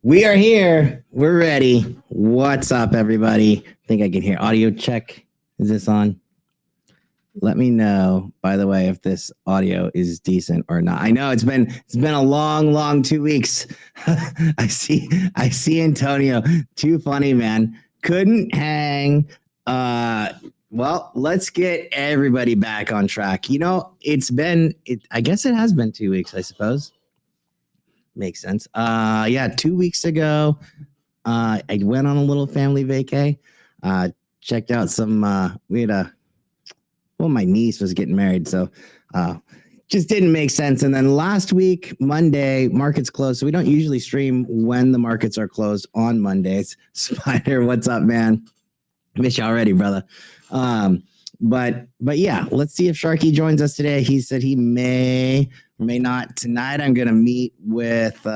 We are here. We're ready. What's up, everybody? I think I can hear audio check. Is this on? Let me know, by the way, if this audio is decent or not. I know it's been a long 2 weeks. I see Antonio. Too funny, man. Couldn't hang. Well, let's get everybody back on track. I guess it has been 2 weeks, I suppose. Makes sense. Yeah, 2 weeks ago, I went on a little family vacay. Checked out some. My niece was getting married, so just didn't make sense. And then last week, Monday, markets closed. So we don't usually stream when the markets are closed on Mondays. Spider, what's up, man? Miss you already, brother. But yeah, let's see if Sharky joins us today. He said he may or may not. Tonight, I'm going to meet with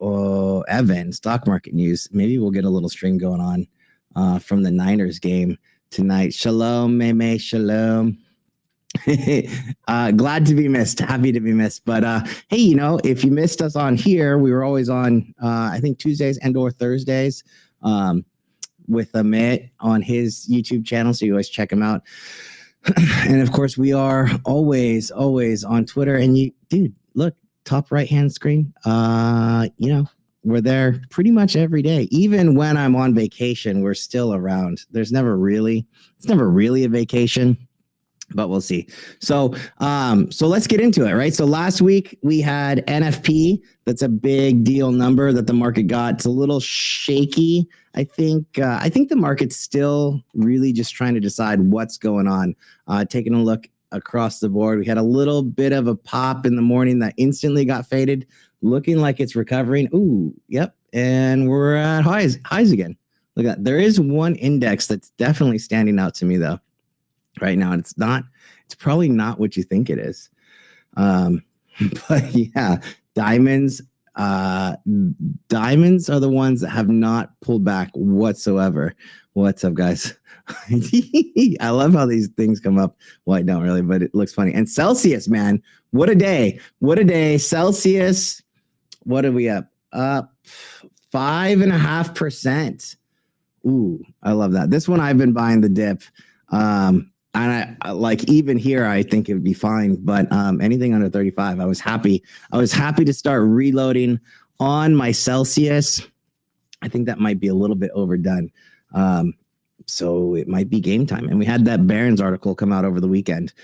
Evan, stock market news. Maybe we'll get a little stream going on from the Niners game tonight. Shalom, Meme, shalom. Glad to be missed. Happy to be missed. But hey, if you missed us on here, we were always on, I think, Tuesdays and or Thursdays with Amit on his YouTube channel. So you always check him out. And of course, we are always on Twitter. And dude, look, top right-hand screen. We're there pretty much every day. Even when I'm on vacation, we're still around. It's never really a vacation, but we'll see. So let's get into it, right? So last week we had NFP. That's a big deal number that the market got. It's a little shaky. I think the market's still really just trying to decide what's going on. Taking a look across the board, we had a little bit of a pop in the morning that instantly got faded. Looking like it's recovering. Ooh, yep. And we're at highs again. Look at that. There is one index that's definitely standing out to me though right now. And it's probably not what you think it is. But yeah, diamonds are the ones that have not pulled back whatsoever. What's up, guys? I love how these things come up. Well, I don't really, but it looks funny. And Celsius, man, what a day. Celsius. What are we up? 5.5%. Ooh, I love that. This one I've been buying the dip. And I like, even here, I think it would be fine. But anything under 35, I was happy to start reloading on my Celsius. I think that might be a little bit overdone. So it might be game time. And we had that Barron's article come out over the weekend.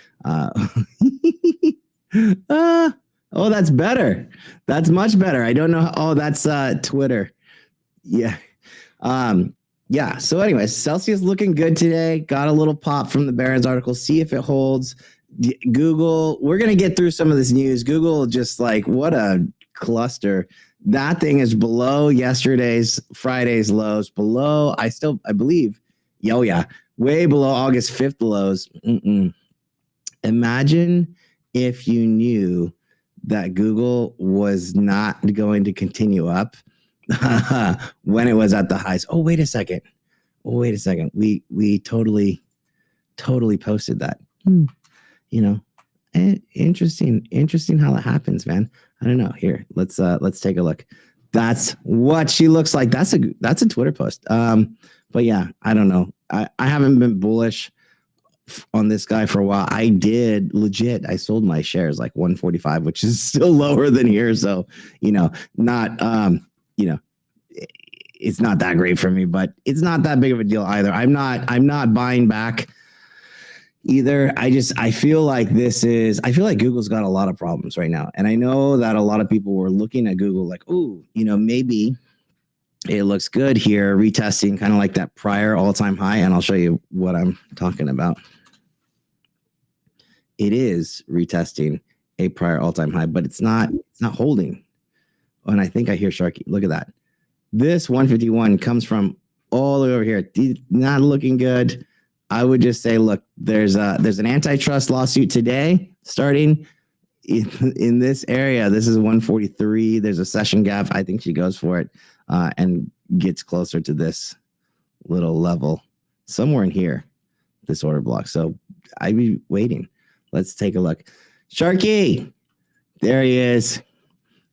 Oh, that's better. That's much better. I don't know. Oh, that's Twitter. Yeah. Yeah. So anyways, Celsius looking good today. Got a little pop from the Barron's article. See if it holds. Google, we're going to get through some of this news. Google, just like, what a cluster. That thing is below Friday's lows. Below, I believe, way below August 5th lows. Imagine if you knew that Google was not going to continue up when it was at the highs. Oh, wait a second. We totally posted that. Interesting how that happens, man. I don't know. Here, let's take a look. That's what she looks like. That's a Twitter post. But yeah, I don't know. I haven't been bullish on this guy for a while. I did legit. I sold my shares like 145, which is still lower than here. So, not, it's not that great for me, but it's not that big of a deal either. I'm not buying back either. I feel like Google's got a lot of problems right now. And I know that a lot of people were looking at Google like, ooh, maybe it looks good here, retesting kind of like that prior all-time high. And I'll show you what I'm talking about. It is retesting a prior all-time high, but it's not holding. And I think I hear Sharky. Look at that. This 151 comes from all the way over here. Not looking good. I would just say, look, there's an antitrust lawsuit today starting in this area. This is 143. There's a session gap. I think she goes for it and gets closer to this little level somewhere in here, this order block. So I'd be waiting. Let's take a look. Sharky, there he is.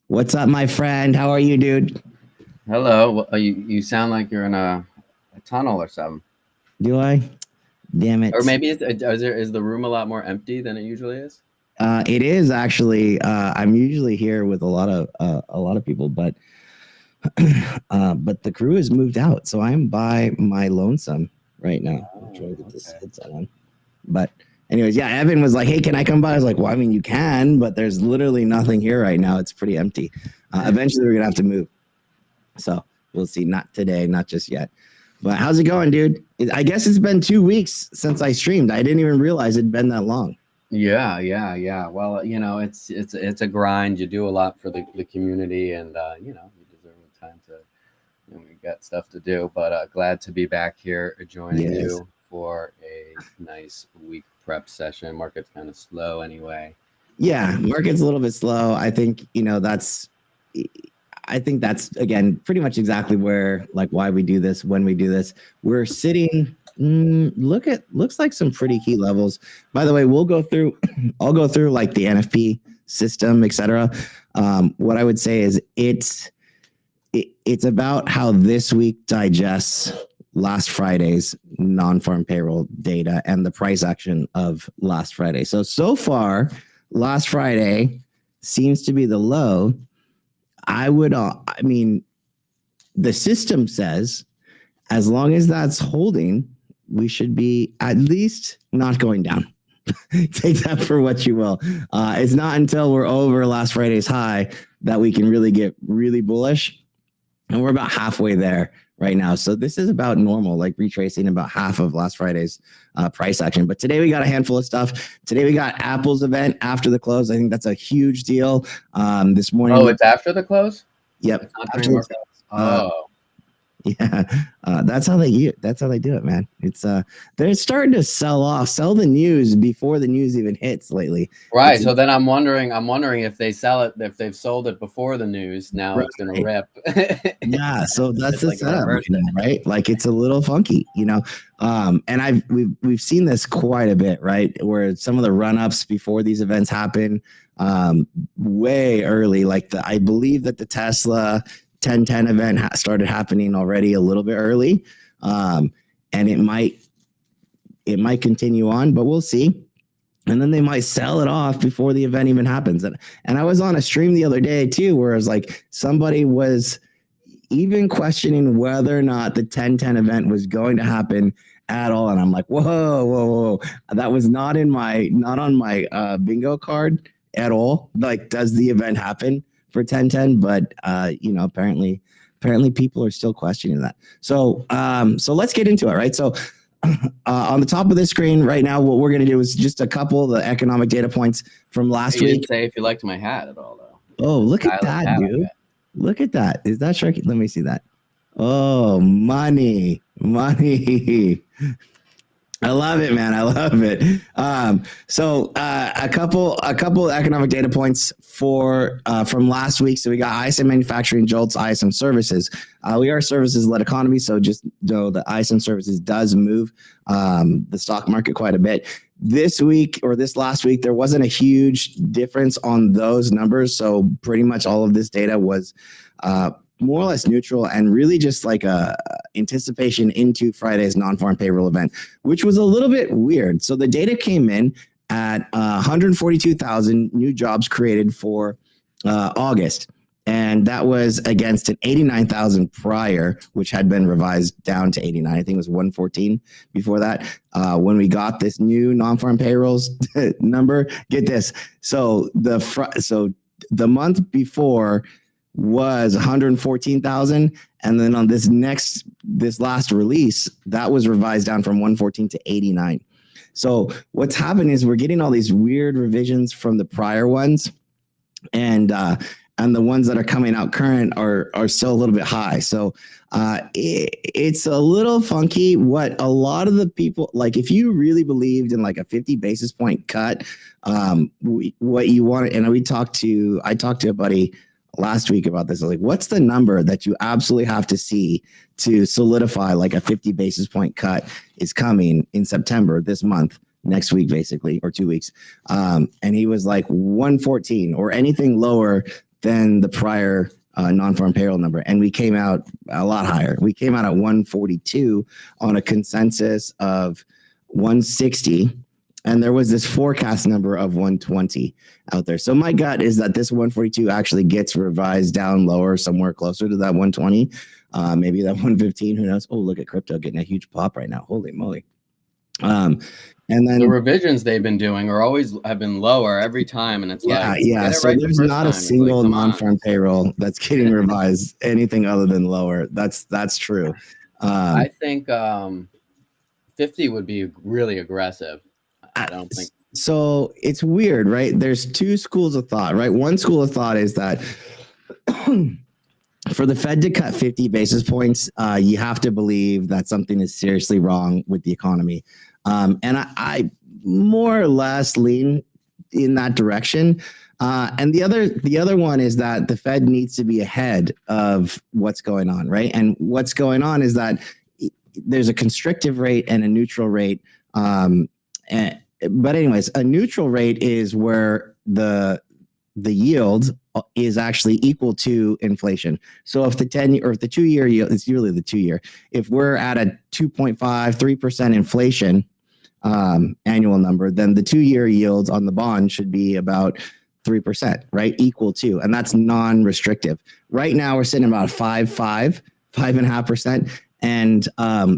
What's up, my friend? How are you, dude? Hello. You sound like you're in a tunnel or something. Do I? Damn Or it. maybe is the room a lot more empty than it usually is? It is actually. I'm usually here with a lot of people, but the crew has moved out, so I'm by my lonesome right now. I'm trying to get Oh, this okay. headset on. But anyways, yeah, Evan was like, "Hey, can I come by?" I was like, "Well, I mean, you can, but there's literally nothing here right now. It's pretty empty. Eventually, we're gonna have to move, so we'll see. Not today, not just yet. But how's it going, dude? I guess it's been 2 weeks since I streamed. I didn't even realize it'd been that long. Yeah, yeah, yeah. Well, it's a grind. You do a lot for the community, and you deserve the time to. We got stuff to do, but glad to be back here joining Yes. you for a nice week prep session. Market's kind of slow anyway. Yeah, market's a little bit slow. I think that's again pretty much exactly where like why we do this when we do this. We're sitting. Looks like some pretty key levels. By the way, we'll go through. I'll go through like the NFP system, etc. What I would say is it's about how this week digests last Friday's non-farm payroll data and the price action of last Friday. So far, last Friday seems to be the low. I mean, the system says as long as that's holding, we should be at least not going down. Take that for what you will. It's not until we're over last Friday's high that we can really get really bullish. And we're about halfway there right now. So this is about normal, like retracing about half of last Friday's price action. But today we got a handful of stuff. Today we got Apple's event after the close. I think that's a huge deal. This morning, Oh, it's after the close. yep, It's not after during the market. close. Oh, Yeah, that's how they do it, man. It's they're starting to sell the news before the news even hits lately. right. It's So then I'm wondering if they sell it, if they've sold it before the news. Now it's gonna right. rip. Yeah, so that's It's the like setup reverse right now, it. right? Like it's a little funky, you know. And we've seen this quite a bit, right? Where some of the run ups before these events happen, way early. Like I believe that the Tesla 1010 event started happening already a little bit early, and it might continue on, but we'll see. And then they might sell it off before the event even happens. And I was on a stream the other day too, where it was like somebody was even questioning whether or not the 1010 event was going to happen at all. And I'm like, whoa. That was not on my bingo card at all. Like, does the event happen for 1010? But apparently people are still questioning that. So let's get into it, right? So on the top of this screen right now, what we're going to do is just a couple of the economic data points from last You week. didn't say if you liked my hat at all, though. Oh, look at Stylish that, hat I dude. got. Look at that. Is that Sharky? Let me see that. Oh, money. I love it, man. I love it. A couple economic data points for from last week. So we got ISM manufacturing, JOLTS, ISM services. We are a services led economy, so just know that ISM services does move the stock market quite a bit. This week or this last week, there wasn't a huge difference on those numbers. So pretty much all of this data was more or less neutral and really just like a anticipation into Friday's non-farm payroll event, which was a little bit weird. So the data came in at 142,000 new jobs created for August. And that was against an 89,000 prior, which had been revised down to 89. I think it was 114 before that. When we got this new non-farm payrolls number, get this. So the month before was 114,000, and then on this last release, that was revised down from 114 to 89. So what's happening is we're getting all these weird revisions from the prior ones, and the ones that are coming out current are still a little bit high. So it's a little funky. What a lot of the people, like if you really believed in like a 50 basis point cut, what you want, and I talked to a buddy last week about this. I was like, what's the number that you absolutely have to see to solidify like a 50 basis point cut is coming in September, this month, next week, basically, or 2 weeks. And he was like 114 or anything lower than the prior non-farm payroll number, and we came out a lot higher. We came out at 142 on a consensus of 160, and there was this forecast number of 120 out there. So my gut is that this 142 actually gets revised down lower, somewhere closer to that 120, maybe that 115. Who knows? Oh, look at crypto getting a huge pop right now. Holy moly! And then the revisions they've been doing have been lower every time, and it's yeah. So there's not a single non-farm payroll that's getting revised anything other than lower. That's true. I think 50 would be really aggressive. I don't think so. It's weird, right? There's two schools of thought, right? One school of thought is that for the Fed to cut 50 basis points, you have to believe that something is seriously wrong with the economy. And I more or less lean in that direction. And the other one is that the Fed needs to be ahead of what's going on, right? And what's going on is that there's a constrictive rate and a neutral rate. But anyways, a neutral rate is where the yield is actually equal to inflation. So if the 10 or if the 2-year yield, it's usually the 2-year, if we're at a 2.5-3% inflation annual number, then the 2-year yields on the bond should be about 3%, right? Equal to, and that's non-restrictive. Right now we're sitting about 5.5%. And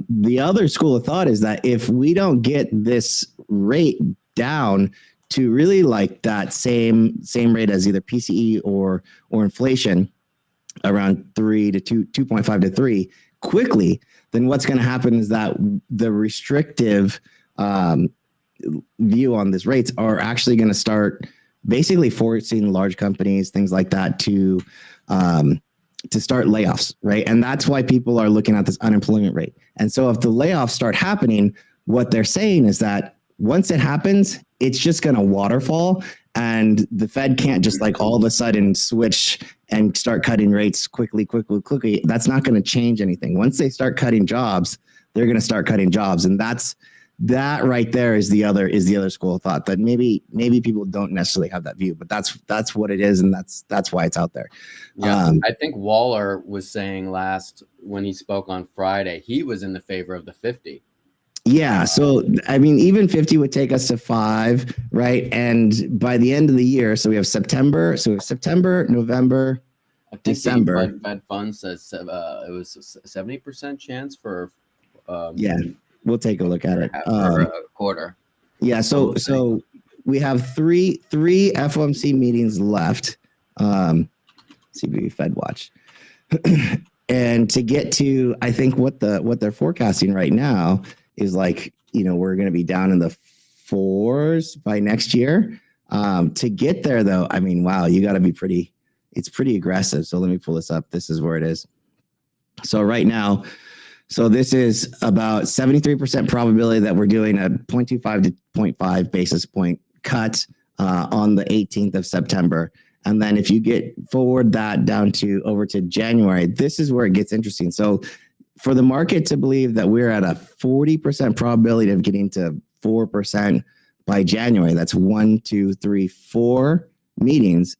the other school of thought is that if we don't get this rate down to really like that same rate as either PCE or inflation, around 2.5 to 3 quickly, then what's going to happen is that the restrictive view on these rates are actually going to start basically forcing large companies, things like that, to start layoffs, right? And that's why people are looking at this unemployment rate. And so if the layoffs start happening, what they're saying is that once it happens, it's just going to waterfall, and the Fed can't just like all of a sudden switch and start cutting rates quickly. That's not going to change anything. Once they start cutting jobs, they're going to start cutting jobs. And that right there is the other school of thought that maybe people don't necessarily have that view, but that's what it is. And that's why it's out there. Yeah. I think Waller was saying when he spoke on Friday, he was in the favor of the 50. Yeah. So, I mean, even 50 would take us to 5, right? And by the end of the year, so we have September, November, December. Fed Fund says it was 70% chance for. Yeah, we'll take a look at it. For a quarter. Yeah. So we have three FOMC meetings left. CB Fed Watch. And to get to, I think what they're forecasting right now is like, we're going to be down in the 4s by next year. To get there though, I mean, wow, you got to be it's pretty aggressive. So let me pull this up. This is where it is. So right now, this is about 73% probability that we're doing a 0.25 to 0.5 basis point cut on the 18th of September. And then if you get forward that down over to January, this is where it gets interesting. So for the market to believe that we're at a 40% probability of getting to 4% by January, that's 1, 2, 3, 4 meetings.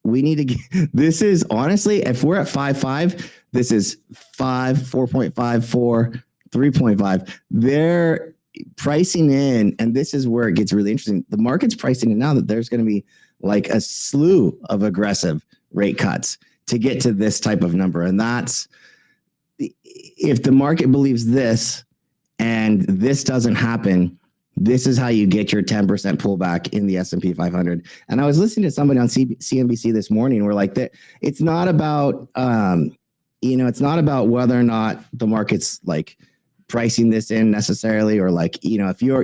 We need to get, this is honestly, if we're at 5.5, this is 5, 4.5, 4, 3.5. They're pricing in, and this is where it gets really interesting. The market's pricing in now that there's going to be like a slew of aggressive rate cuts to get to this type of number. And that's, if the market believes this and this doesn't happen, this is how you get your 10% pullback in the S&P 500. And I was listening to somebody on CNBC this morning where like that, it's not about, it's not about whether or not the market's like pricing this in necessarily, or like, if you're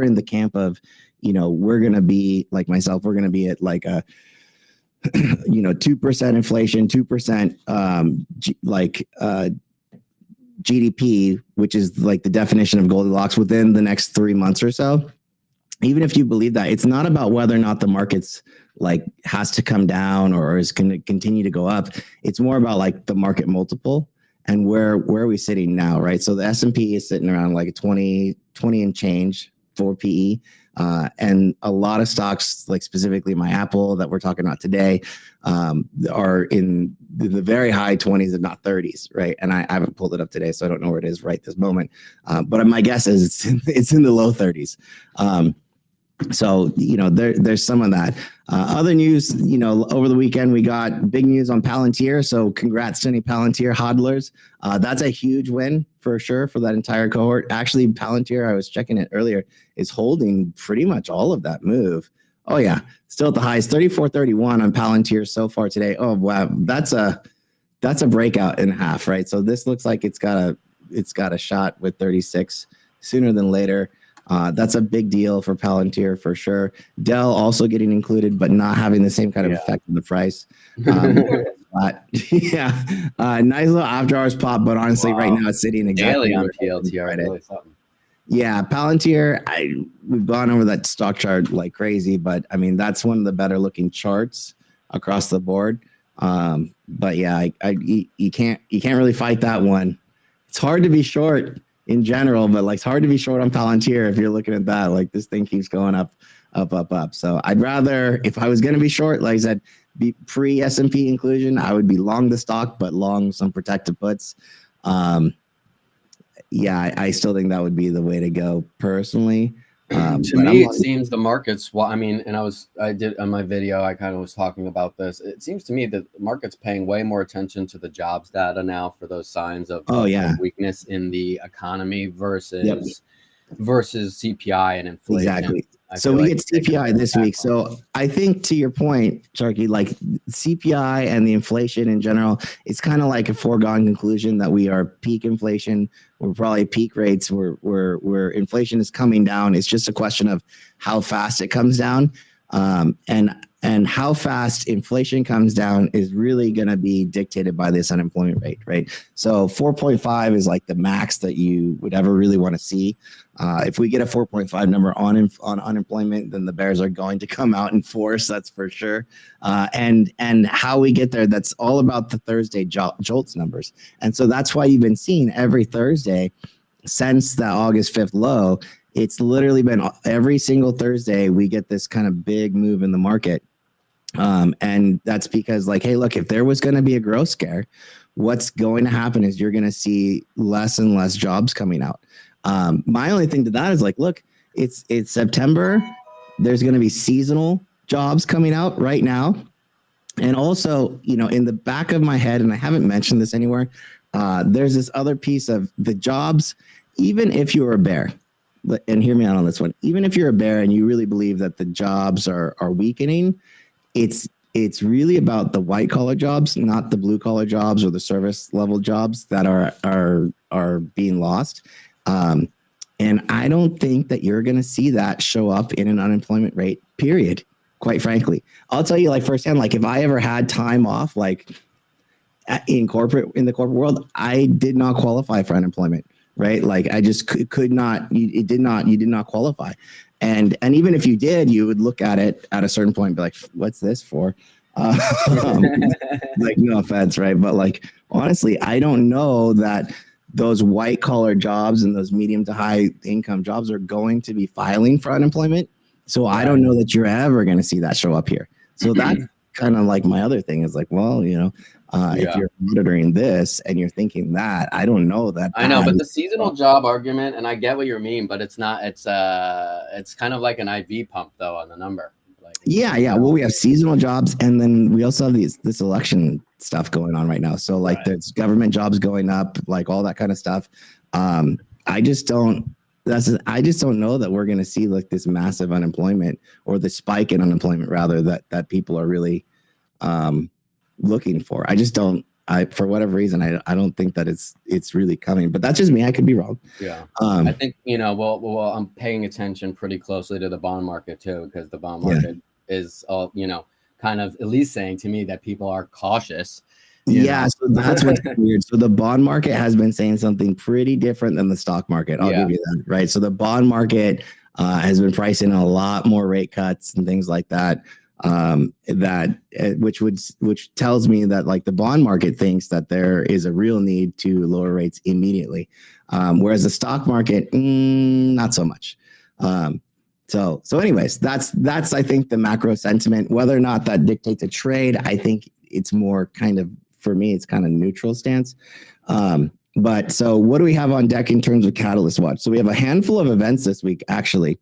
in the camp of, we're going to be like myself, we're going to be at like a, 2% inflation, 2%, GDP, which is like the definition of Goldilocks within the next 3 months or so. Even if you believe that, it's not about whether or not the market's like has to come down or is going to continue to go up. It's more about like the market multiple and where are we sitting now, right? So the S&P is sitting around like 20 and change, for PE. And a lot of stocks, like specifically my Apple that we're talking about today, are in the very high 20s, if not 30s, right? And I haven't pulled it up today, so I don't know where it is right this moment. But my guess is it's in the low 30s. So, there's some of that. Other news, over the weekend, we got big news on Palantir. So congrats to any Palantir hodlers. That's a huge win for sure for that entire cohort. Actually, Palantir, I was checking it earlier, is holding pretty much all of that move. Oh, yeah. Still at the highs, 34.31 on Palantir so far today. Oh, wow. That's a breakout in half, right? So this looks like it's got a shot with 36 sooner than later. That's a big deal for Palantir for sure. Dell also getting included, but not having the same kind of effect on the price. But yeah, nice little after hours pop, but honestly, right now it's sitting exactly daily on PLTR. Really something. Yeah, Palantir, we've gone over that stock chart like crazy, but I mean, that's one of the better looking charts across the board. But yeah, you can't really fight that one. It's hard to be short in general, but like it's hard to be short on Palantir if you're looking at that. Like this thing keeps going up. So I'd rather, if I was going to be short, like I said, be pre S&P inclusion, I would be long the stock, but long some protected puts. Yeah, I still think that would be the way to go personally. To me, it seems the market's, well, I mean, and I did on my video, I kind of was talking about this. It seems to me that the market's paying way more attention to the jobs data now for those signs of weakness in the economy versus CPI and inflation. Exactly. So we get CPI this week. So I think to your point, Sharky, like CPI and the inflation in general, it's kind of like a foregone conclusion that we are peak inflation. We're probably peak rates where inflation is coming down. It's just a question of how fast it comes down. And how fast inflation comes down is really going to be dictated by this unemployment rate, right? So 4.5 is like the max that you would ever really want to see. If we get a 4.5 number on unemployment, then the bears are going to come out in force. That's for sure. And how we get there, that's all about the Thursday JOLTS numbers. And so that's why you've been seeing every Thursday since the August 5th low. It's literally been every single Thursday we get this kind of big move in the market. And that's because like, hey, look, if there was going to be a growth scare, what's going to happen is you're going to see less and less jobs coming out. My only thing to that is like, look, it's September. There's going to be seasonal jobs coming out right now. And also, in the back of my head, and I haven't mentioned this anywhere, there's this other piece of the jobs, even if you're a bear, and hear me out on this one, even if you're a bear and you really believe that the jobs are weakening, it's really about the white collar jobs, not the blue collar jobs or the service level jobs that are being lost. And I don't think that you're going to see that show up in an unemployment rate, period. Quite frankly, I'll tell you like firsthand, like if I ever had time off, like in the corporate world, I did not qualify for unemployment, right? Like I just could not, you did not qualify. And even if you did, you would look at it at a certain point and be like, what's this for? Like, no offense, right? But like, honestly, I don't know that those white collar jobs and those medium to high income jobs are going to be filing for unemployment. So I don't know that you're ever going to see that show up here. So that's kind of like my other thing is like, well, if you're monitoring this and you're thinking that, I don't know that. I know, but the seasonal job argument, and I get what you mean, but it's not. It's kind of like an IV pump though on the number. Like, yeah. Well, we have seasonal jobs, and then we also have this election stuff going on right now. So like there's government jobs going up, like all that kind of stuff. I just don't know that we're going to see like this massive unemployment or the spike in unemployment rather that people are really looking for. I just don't. For whatever reason, I don't think that it's really coming. But that's just me. I could be wrong. Yeah. I think well, I'm paying attention pretty closely to the bond market too, because the bond market is kind of at least saying to me that people are cautious. Yeah, so that's what's weird. So the bond market has been saying something pretty different than the stock market. I'll give you that, right? So the bond market has been pricing a lot more rate cuts and things like that. Which tells me that like the bond market thinks that there is a real need to lower rates immediately, whereas the stock market, not so much. So anyways, that's I think the macro sentiment. Whether or not that dictates a trade, I think it's more kind of, for me, it's kind of neutral stance. But so what do we have on deck in terms of Catalyst Watch? So we have a handful of events this week, actually.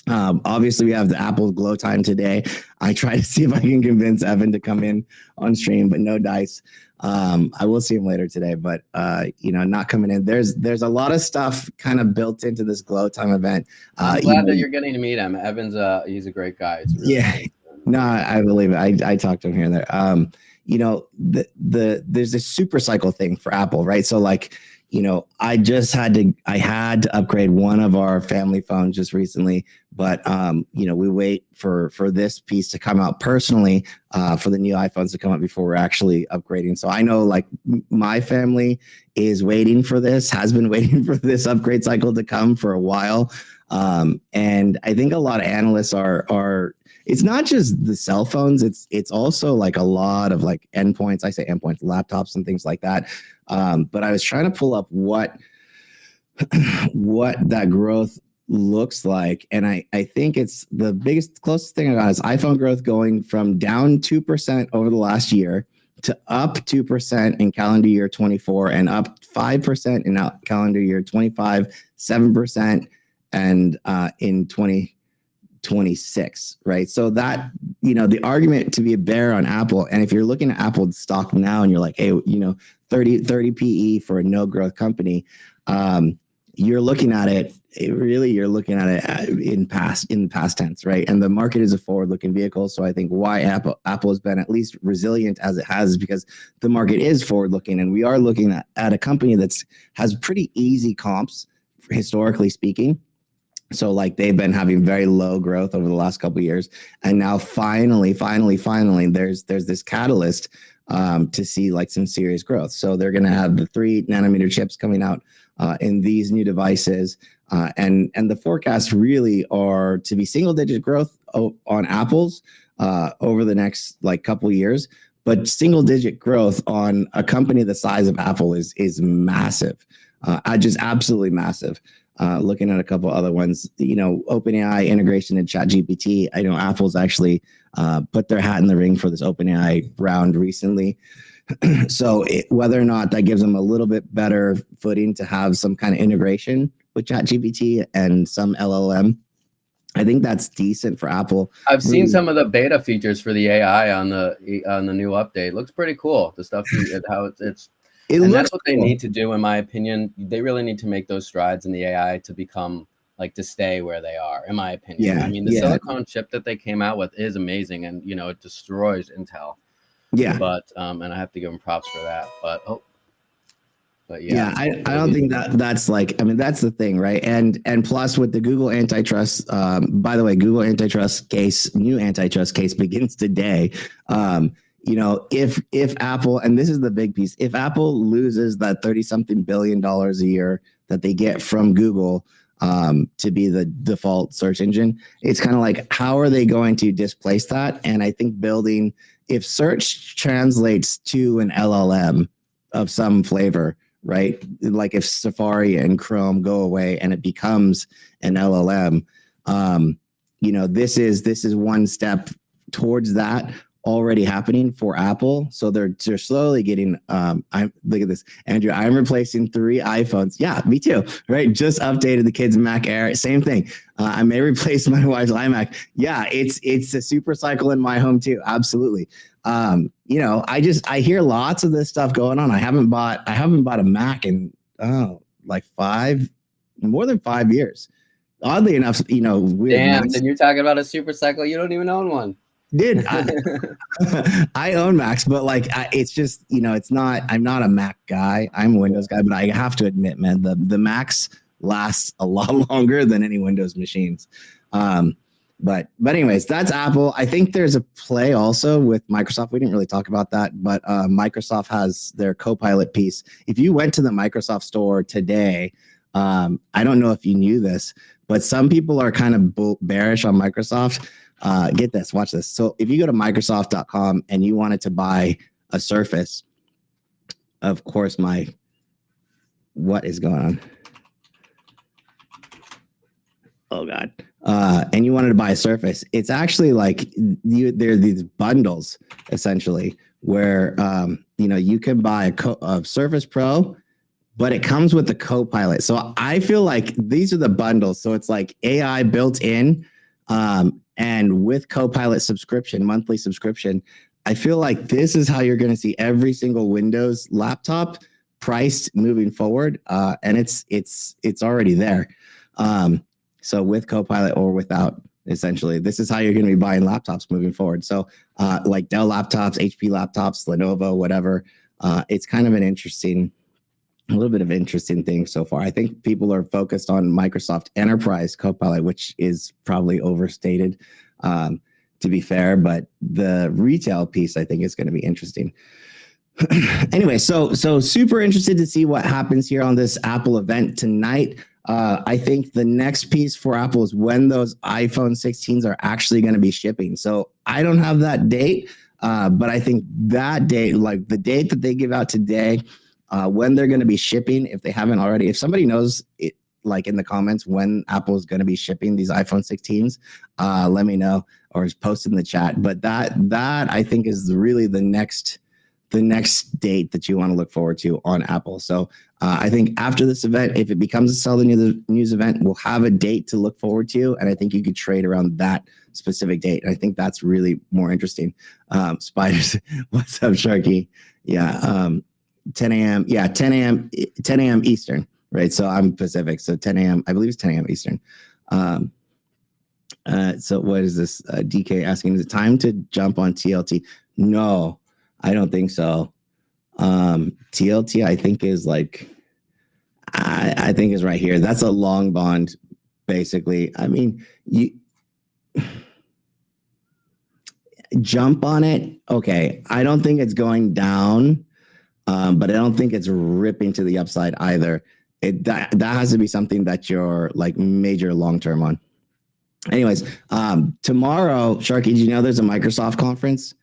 Obviously, we have the Apple Glow Time today. I try to see if I can convince Evan to come in on stream, but no dice. I will see him later today, but not coming in. There's a lot of stuff kind of built into this Glow Time event. I'm glad that you're getting to meet him. Evan's he's a great guy. It's really yeah, no, I believe it. I talked to him here and there. There's this super cycle thing for Apple, right? So like, I had to upgrade one of our family phones just recently, but we wait for this piece to come out personally, for the new iPhones to come out before we're actually upgrading. So I know like my family is waiting for this, has been waiting for this upgrade cycle to come for a while. And I think a lot of analysts are it's not just the cell phones, it's also like a lot of like endpoints. I say endpoints, laptops and things like that. But I was trying to pull up what that growth looks like. And I think it's the closest thing I got is iPhone growth going from down 2% over the last year to up 2% in calendar year 24 and up 5% in calendar year 25, 7% and in 2026, right? So that, the argument to be a bear on Apple, and if you're looking at Apple stock now and you're like, hey, 30 PE for a no growth company, you're looking at it, you're looking at it in the past tense, right? And the market is a forward-looking vehicle. So I think why Apple has been at least resilient as it has is because the market is forward-looking, and we are looking at a company has pretty easy comps, historically speaking. So like they've been having very low growth over the last couple of years, and now finally, there's this catalyst to see like some serious growth. So they're going to have the 3 nanometer chips coming out in these new devices, and the forecasts really are to be single-digit growth on Apple's over the next like couple of years. But single-digit growth on a company the size of Apple is massive, just absolutely massive. Looking at a couple other ones, OpenAI integration in ChatGPT. I know Apple's actually put their hat in the ring for this OpenAI round recently. So whether or not that gives them a little bit better footing to have some kind of integration with ChatGPT and some LLM, I think that's decent for Apple. I've seen some of the beta features for the AI on the new update. Looks pretty cool. The stuff how it's. And that's what they need to do, in my opinion. They really need to make those strides in the AI to become to stay where they are, in my opinion. Yeah, I mean, the silicon chip that they came out with is amazing, and it destroys Intel. Yeah. But and I have to give them props for that. But I don't think that's like, I mean, that's the thing, right? And plus with the Google antitrust, by the way, Google antitrust case, new antitrust case begins today. If Apple, and this is the big piece, if Apple loses that $30-something billion a year that they get from Google to be the default search engine, it's kind of like, how are they going to displace that? And I think if search translates to an LLM of some flavor, right? Like if Safari and Chrome go away and it becomes an LLM, this is one step towards that already happening for Apple. So they're slowly getting, look at this, Andrew, I'm replacing 3 iPhones. Yeah, me too, right? Just updated the kids' Mac Air, same thing. I may replace my wife's iMac. Yeah, it's a super cycle in my home too. Absolutely. I hear lots of this stuff going on. I haven't bought a Mac in like more than 5 years. Oddly enough, damn, then you're talking about a super cycle. You don't even own one. Dude, I own Macs, but like it's just, it's not, I'm not a Mac guy. I'm a Windows guy, but I have to admit, man, the Macs last a lot longer than any Windows machines. But anyways, that's Apple. I think there's a play also with Microsoft. We didn't really talk about that, but Microsoft has their Copilot piece. If you went to the Microsoft store today, I don't know if you knew this, but some people are kind of bearish on Microsoft. Get this, watch this. So if you go to Microsoft.com and you wanted to buy a Surface, of course, what is going on? Oh God. And you wanted to buy a Surface, it's actually like there are these bundles essentially where you can buy a Surface Pro, but it comes with the Copilot. So I feel like these are the bundles. So it's like AI built in, and with Copilot subscription, monthly subscription. I feel like this is how you're going to see every single Windows laptop priced moving forward, and it's already there. So with Copilot or without, essentially, this is how you're going to be buying laptops moving forward. So like Dell laptops, HP laptops, Lenovo, whatever. It's kind of a little bit of interesting thing so far. I think people are focused on Microsoft Enterprise Copilot, which is probably overstated, to be fair, but the retail piece I think is going to be interesting. Anyway, so super interested to see what happens here on this Apple event tonight. I think the next piece for Apple is when those iPhone 16s are actually going to be shipping. So I don't have that date, but I think that date, like the date that they give out today, when they're going to be shipping, if they haven't already, if somebody knows it, like in the comments when Apple is going to be shipping these iPhone 16s, let me know or just post in the chat. But that I think is really the next date that you want to look forward to on Apple. So I think after this event, if it becomes a Sell the News event, we'll have a date to look forward to, and I think you could trade around that specific date. And I think that's really more interesting. Spiders, what's up, Sharky? Yeah, 10 a.m. Yeah, 10 a.m. Eastern, right? So I'm Pacific, so 10 a.m. I believe it's 10 a.m. Eastern. So what is this? DK asking, is it time to jump on TLT? No, I don't think so. TLT, I think is like, I think is right here. That's a long bond, basically. I mean, you jump on it. Okay, I don't think it's going down. But I don't think it's ripping to the upside either. That has to be something that you're like major long-term on. Anyways, tomorrow, Sharky, did you know there's a Microsoft conference?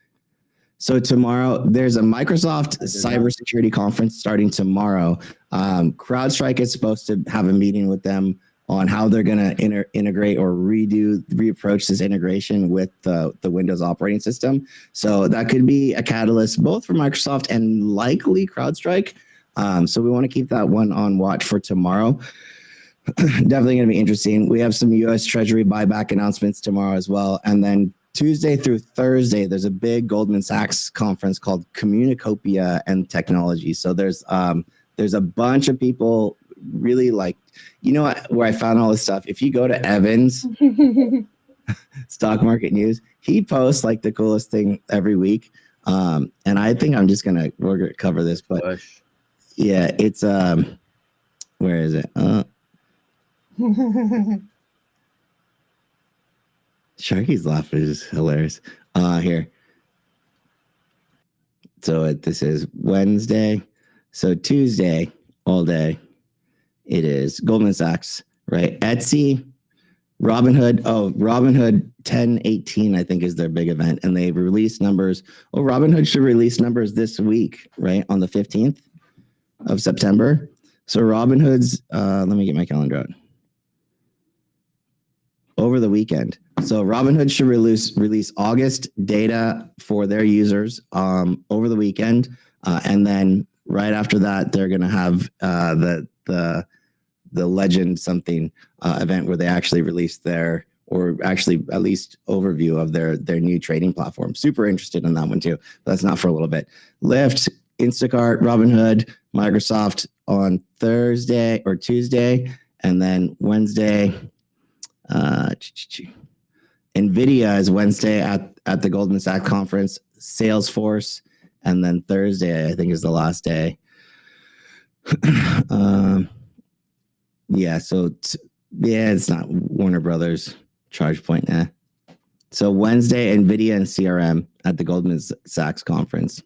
So tomorrow, there's a Microsoft cybersecurity conference starting tomorrow. CrowdStrike is supposed to have a meeting with them on how they're going to integrate or reapproach this integration with the Windows operating system. So that could be a catalyst both for Microsoft and likely CrowdStrike. So we want to keep that one on watch for tomorrow. Definitely going to be interesting. We have some U.S. Treasury buyback announcements tomorrow as well. And then Tuesday through Thursday, there's a big Goldman Sachs conference called Communicopia and Technology. So there's a bunch of people really like, where I found all this stuff. If you go to Evans stock market news, he posts like the coolest thing every week. And I think we're gonna cover this, but yeah, it's where is it? Sharky's laugh is hilarious. Here. So this is Wednesday. So Tuesday all day. It is Goldman Sachs, right? Etsy, Robinhood. Oh, Robinhood 10/18, I think, is their big event. And they've released numbers. Oh, Robinhood should release numbers this week, right? On the 15th of September. So Robinhood's, let me get my calendar out. Over the weekend. So Robinhood should release August data for their users over the weekend. And then right after that, they're going to have the Legend something event where they actually release at least overview of their new trading platform. Super interested in that one too. But that's not for a little bit. Lyft, Instacart, Robinhood, Microsoft on Thursday or Tuesday, and then Wednesday. NVIDIA is Wednesday at the Goldman Sachs conference. Salesforce, and then Thursday I think is the last day. Yeah, so it's not Warner Brothers, ChargePoint. So Wednesday, NVIDIA and CRM at the Goldman Sachs conference.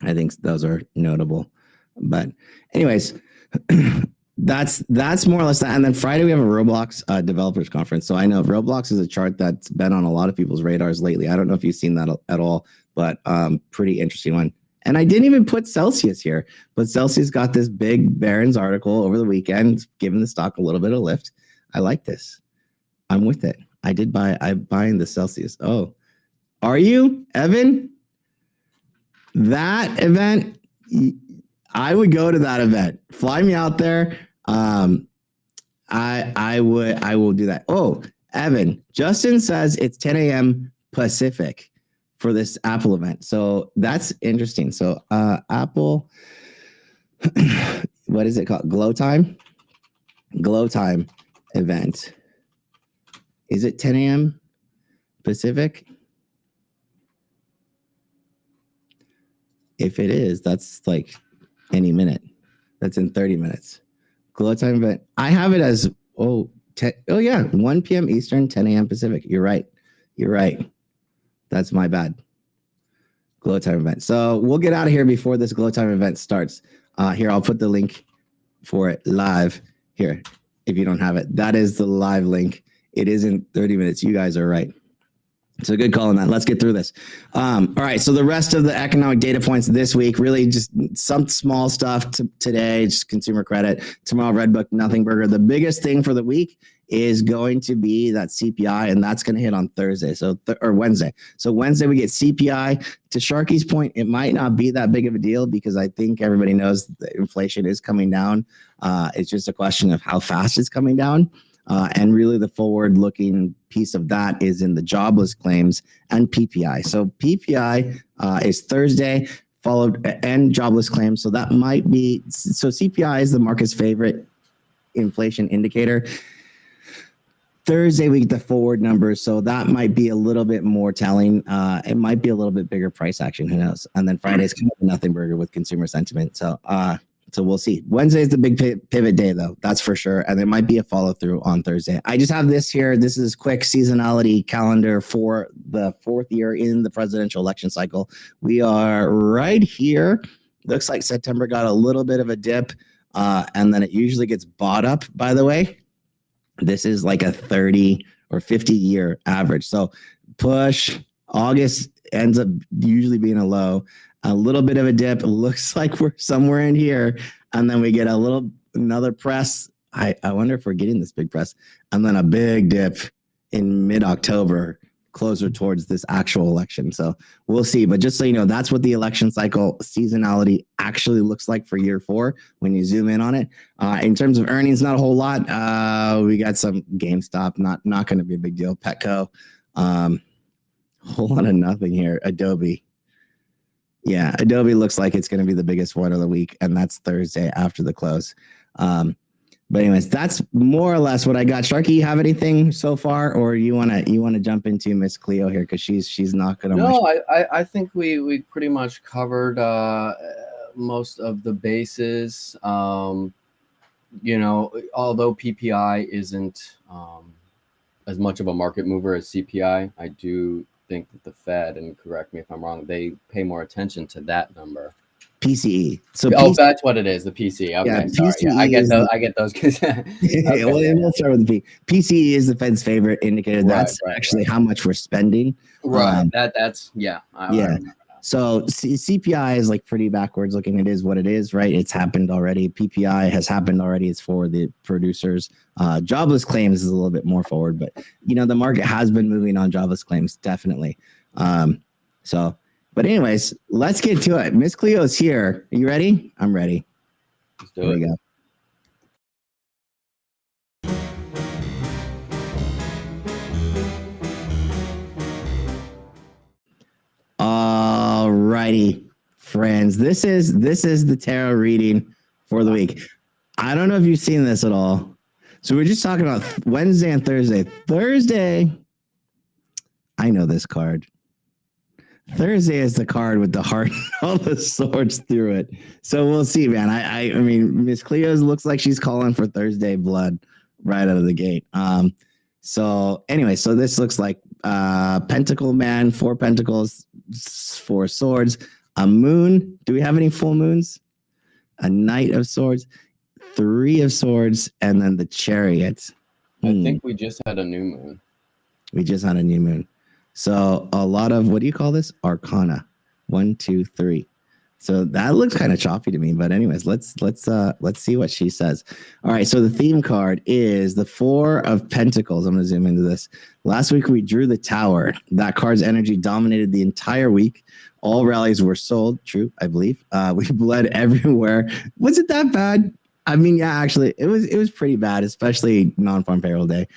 I think those are notable. But anyways, that's more or less that. And then Friday we have a Roblox developers conference. So I know Roblox is a chart that's been on a lot of people's radars lately. I don't know if you've seen that at all, but pretty interesting one. And I didn't even put Celsius here, but Celsius got this big Barron's article over the weekend, giving the stock a little bit of lift. I like this. I'm with it. I'm buying the Celsius. Oh, are you, Evan? That event, I would go to that event. Fly me out there. I will do that. Oh, Evan, Justin says it's 10 a.m. Pacific for this Apple event. So that's interesting. So Apple, what is it called? Glow Time event. Is it 10 a.m. Pacific? If it is, that's like any minute. That's in 30 minutes. Glow Time event. I have it as, 1 p.m. Eastern, 10 a.m. Pacific. You're right. That's my bad. Glow Time event. So we'll get out of here before this Glow Time event starts. Here, I'll put the link for it live here. If you don't have it, that is the live link. It is in 30 minutes. You guys are right. So good call on that. Let's get through this. All right. So the rest of the economic data points this week, really just some small stuff today, just consumer credit. Tomorrow, Redbook, nothing burger. The biggest thing for the week is going to be that CPI, and that's going to hit on Thursday. Or Wednesday. So Wednesday we get CPI. To Sharky's point, it might not be that big of a deal because I think everybody knows that inflation is coming down. It's just a question of how fast it's coming down. And really the forward-looking piece of that is in the jobless claims and PPI. So PPI is Thursday, followed and jobless claims. So that might be, so CPI is the market's favorite inflation indicator. Thursday, we get the forward numbers. So that might be a little bit more telling. It might be a little bit bigger price action. Who knows? And then Friday's kind of nothing burger with consumer sentiment. So we'll see. Wednesday is the big pivot day, though. That's for sure. And there might be a follow through on Thursday. I just have this here. This is quick seasonality calendar for the fourth year in the presidential election cycle. We are right here. Looks like September got a little bit of a dip, and then it usually gets bought up, by the way. This is like a 30 or 50 year average. So push. August ends up usually being a low. A little bit of a dip. It looks like we're somewhere in here. And then we get another press. I wonder if we're getting this big press. And then a big dip in mid-October, closer towards this actual election. So we'll see. But just so you know, that's what the election cycle seasonality actually looks like for year 4 when you zoom in on it. In terms of earnings, not a whole lot. We got some GameStop, not going to be a big deal. Petco, whole lot of nothing here. Adobe. Yeah, Adobe looks like it's going to be the biggest one of the week, and that's Thursday after the close. But anyways, that's more or less what I got. Sharky, you have anything so far, or you wanna jump into Miss Cleo here because she's not going to. No, I think we pretty much covered most of the bases. Although PPI isn't as much of a market mover as CPI, I do think that the Fed, and correct me if I'm wrong, they pay more attention to that number. PCE. So that's what it is. The PCE. Okay, yeah, sorry. PCE I get those. Okay. Well, we'll start with the P. PCE is the Fed's favorite indicator. That's actually how much we're spending. Right. That's yeah. Yeah. So CPI is like pretty backwards looking. It is what it is, right? It's happened already. PPI has happened already. It's for the producers. Jobless claims is a little bit more forward, but the market has been moving on jobless claims, definitely. But anyways, let's get to it. Miss Cleo's here. Are you ready? I'm ready. Let's do it. We go. Alrighty, friends. This is the tarot reading for the week. I don't know if you've seen this at all. So we're just talking about Wednesday and Thursday. Thursday, I know this card. Thursday is the card with the heart and all the swords through it. So we'll see, man. I mean, Miss Cleo's looks like she's calling for Thursday blood right out of the gate. So anyway, so this looks like Pentacle Man, 4 pentacles, 4 swords, a moon. Do we have any full moons? A Knight of Swords, 3 of Swords, and then the Chariot. I think we just had a new moon. We just had a new moon. So a lot of, what do you call this? Arcana. 1, 2, 3. So that looks kind of choppy to me, but anyways, let's see what she says. All right, so the theme card is the Four of Pentacles. I'm going to zoom into this. Last week we drew the Tower. That card's energy dominated the entire week. All rallies were sold. True, I believe. We bled everywhere. Was it that bad? I mean, yeah, actually, it was pretty bad, especially non-farm payroll day.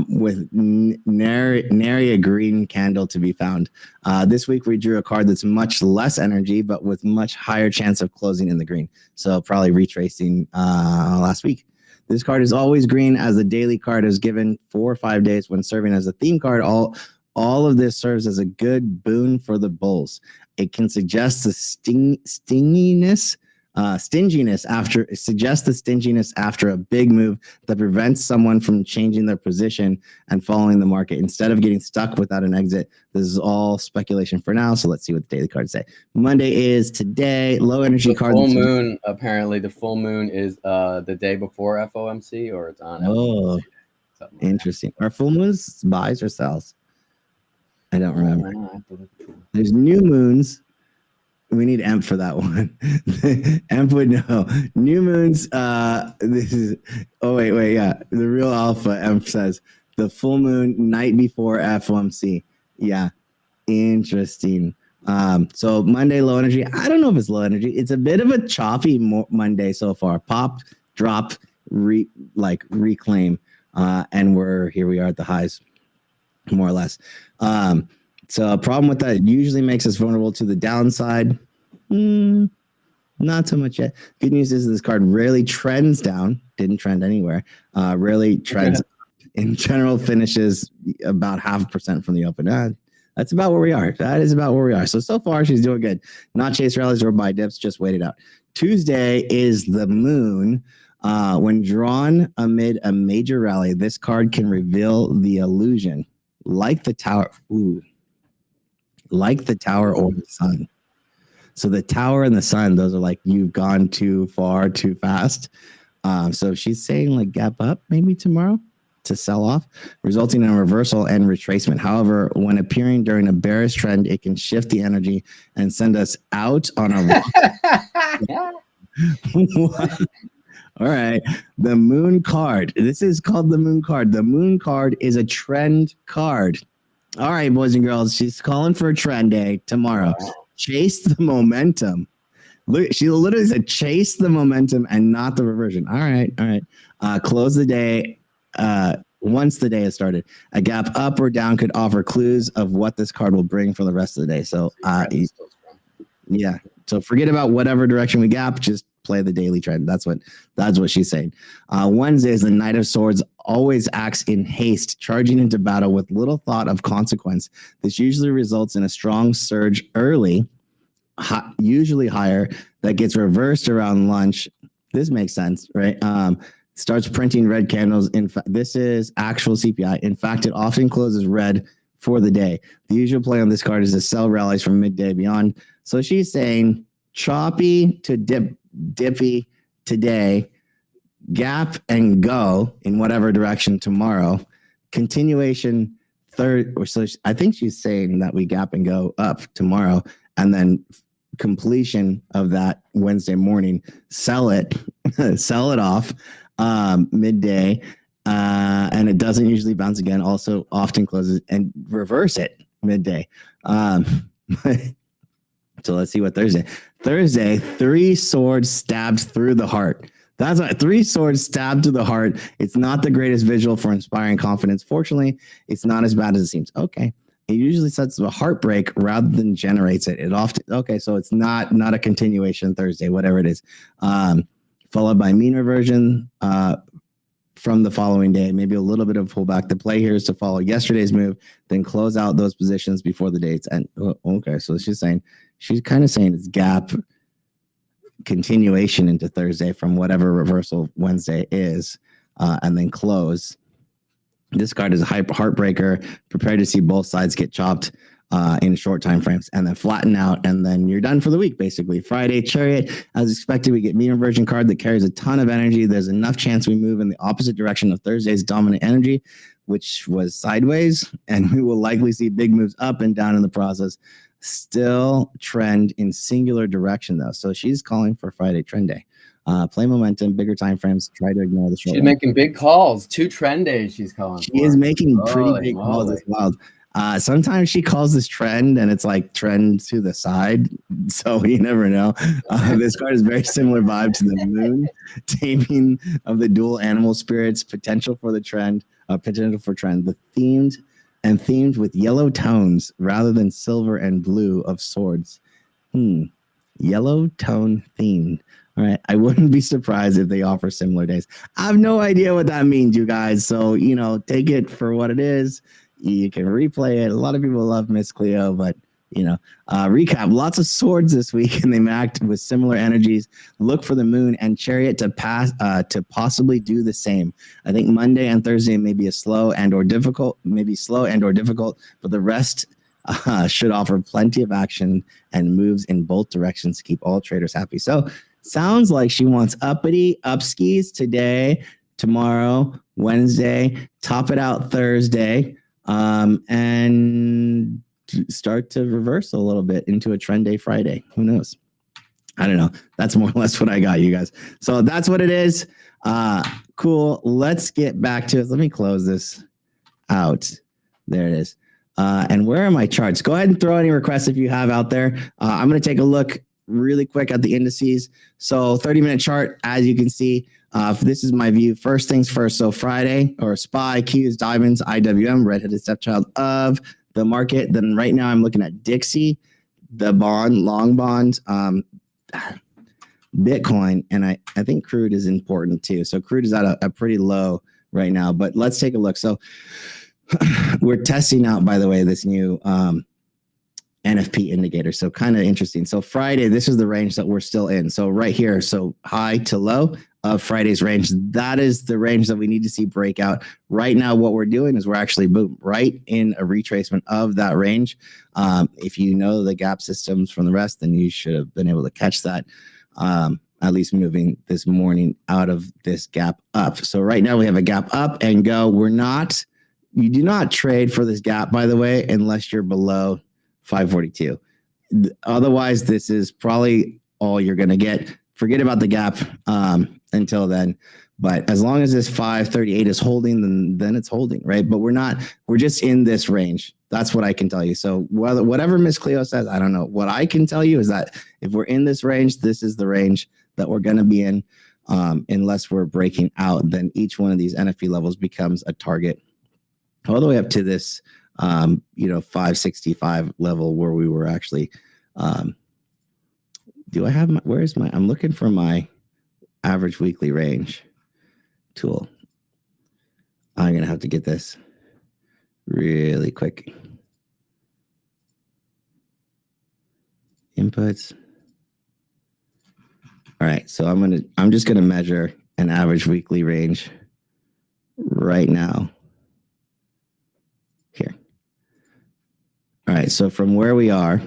With nary a green candle to be found. This week we drew a card that's much less energy, but with much higher chance of closing in the green. So probably retracing last week. This card is always green, as the daily card is given 4 or 5 days when serving as a theme card. All of this serves as a good boon for the bulls. It can suggest the stinginess after a big move that prevents someone from changing their position and following the market instead of getting stuck without an exit. This is all speculation for now, so let's see what the daily cards say. Monday is today. Low energy card. Full moon. Apparently, the full moon is the day before FOMC, or it's on. Oh, FOMC, interesting. Are full moons buys or sells? I don't remember. There's new moons. We need Emp for that one. Emp would know. New moons. This is. Oh wait. Yeah, the real alpha. Emp says the full moon night before FOMC. Yeah, interesting. So Monday low energy. I don't know if it's low energy. It's a bit of a choppy Monday so far. Pop, drop, reclaim, and we are at the highs, more or less. So a problem with that, it usually makes us vulnerable to the downside. Not so much yet. Good news is this card rarely trends down. Didn't trend anywhere. Rarely trends. In general, finishes about 0.5% from the open. That's about where we are. That is about where we are. So far, she's doing good. Not chase rallies or buy dips. Just wait it out. Tuesday is the moon. When drawn amid a major rally, this card can reveal the illusion, like the tower. Like the tower or the sun. So the tower and the sun, those are like, you've gone too far, too fast. So she's saying like gap up maybe tomorrow to sell off, resulting in a reversal and retracement. However, when appearing during a bearish trend, it can shift the energy and send us out on a All right. The moon card. This is called the moon card. The moon card is a trend card. All right, boys and girls, she's calling for a trend day tomorrow. Wow. Chase the momentum. Look, she literally said chase the momentum and not the reversion. All right. Close the day once the day has started. A gap up or down could offer clues of what this card will bring for the rest of the day. So, yeah. So forget about whatever direction we gap. Just play the daily trend. That's what she's saying. Wednesday is the Knight of Swords. Always acts in haste, charging into battle with little thought of consequence. This usually results in a strong surge early, usually higher, that gets reversed around lunch. This makes sense, right? Starts printing red candles. In fact, this is actual CPI. In fact, it often closes red for the day. The usual play on this card is to sell rallies from midday beyond. So she's saying choppy to dippy today, gap and go in whatever direction tomorrow. Continuation so I think she's saying that we gap and go up tomorrow, and then completion of that Wednesday morning, sell it off midday, and it doesn't usually bounce again. Also, often closes and reverse it midday. So let's see what Thursday. Thursday, 3 swords stabbed through the heart. That's right, 3 swords stabbed to the heart. It's not the greatest visual for inspiring confidence. Fortunately, it's not as bad as it seems. Okay. It usually sets a heartbreak rather than generates it. It often, okay, so it's not a continuation Thursday, whatever it is. Followed by mean reversion from the following day, maybe a little bit of pullback. The play here is to follow yesterday's move, then close out those positions before the dates. And okay, so she's kind of saying it's gap continuation into Thursday from whatever reversal Wednesday is, and then close. This card is a heartbreaker. Prepare to see both sides get chopped in short time frames and then flatten out, and then you're done for the week, basically. Friday, Chariot. As expected, we get mean reversion card that carries a ton of energy. There's enough chance we move in the opposite direction of Thursday's dominant energy, which was sideways, and we will likely see big moves up and down in the process. still trend in singular direction though. So she's calling for Friday trend day. Play momentum, bigger time frames, try to ignore the short. She's making big calls. 2 trend days she's calling She for. is making pretty Holy big calls. moly. It's wild. Sometimes she calls this trend and it's like trend to the side. So you never know. This card is very similar vibe to the moon, taming of the dual animal spirits, potential for the trend, potential for trend, the themed with yellow tones rather than silver and blue of swords. Yellow tone themed. All right. I wouldn't be surprised if they offer similar days. I have no idea what that means, you guys. So, take it for what it is. You can replay it. A lot of people love Miss Cleo, but, recap. Lots of swords this week, and they act with similar energies. Look for the moon and chariot to possibly do the same. I think Monday and Thursday may be slow and or difficult, but the rest should offer plenty of action and moves in both directions to keep all traders happy. So, sounds like she wants uppity upskis today, tomorrow, Wednesday, top it out Thursday, and start to reverse a little bit into a trend day Friday. Who knows? I don't know. That's more or less what I got, you guys. So that's what it is. Cool. Let's get back to it. Let me close this out. There it is. And where are my charts? Go ahead and throw any requests if you have out there. I'm going to take a look really quick at the indices. So 30-minute chart, as you can see, this is my view. First things first. So Friday, or SPY, Qs, diamonds, IWM, redheaded stepchild of the market. Then right now I'm looking at Dixie, the bond, long bond, Bitcoin, and I think crude is important too. So crude is at a pretty low right now, but let's take a look. So we're testing out, by the way, this new NFP indicator. So kind of interesting. So Friday, this is the range that we're still in. So right here, so high to low of Friday's range. That is the range that we need to see break out. Right now, what we're doing is we're actually right in a retracement of that range. If you know the gap systems from the rest, then you should have been able to catch that. At least moving this morning out of this gap up. So right now we have a gap up and go. You do not trade for this gap, by the way, unless you're below 542. Otherwise, this is probably all you're going to get. Forget about the gap until then. But as long as this 538 is holding, then it's holding, right? But we're just in this range. That's what I can tell you. So whatever Miss Cleo says, I don't know. What I can tell you is that if we're in this range, this is the range that we're going to be in. Unless we're breaking out, then each one of these NFP levels becomes a target all the way up to this 565 level where we were actually, do I have I'm looking for my average weekly range tool. I'm going to have to get this really quick. Inputs. All right. So I'm just going to measure an average weekly range right now. Here. All right, so from where we are,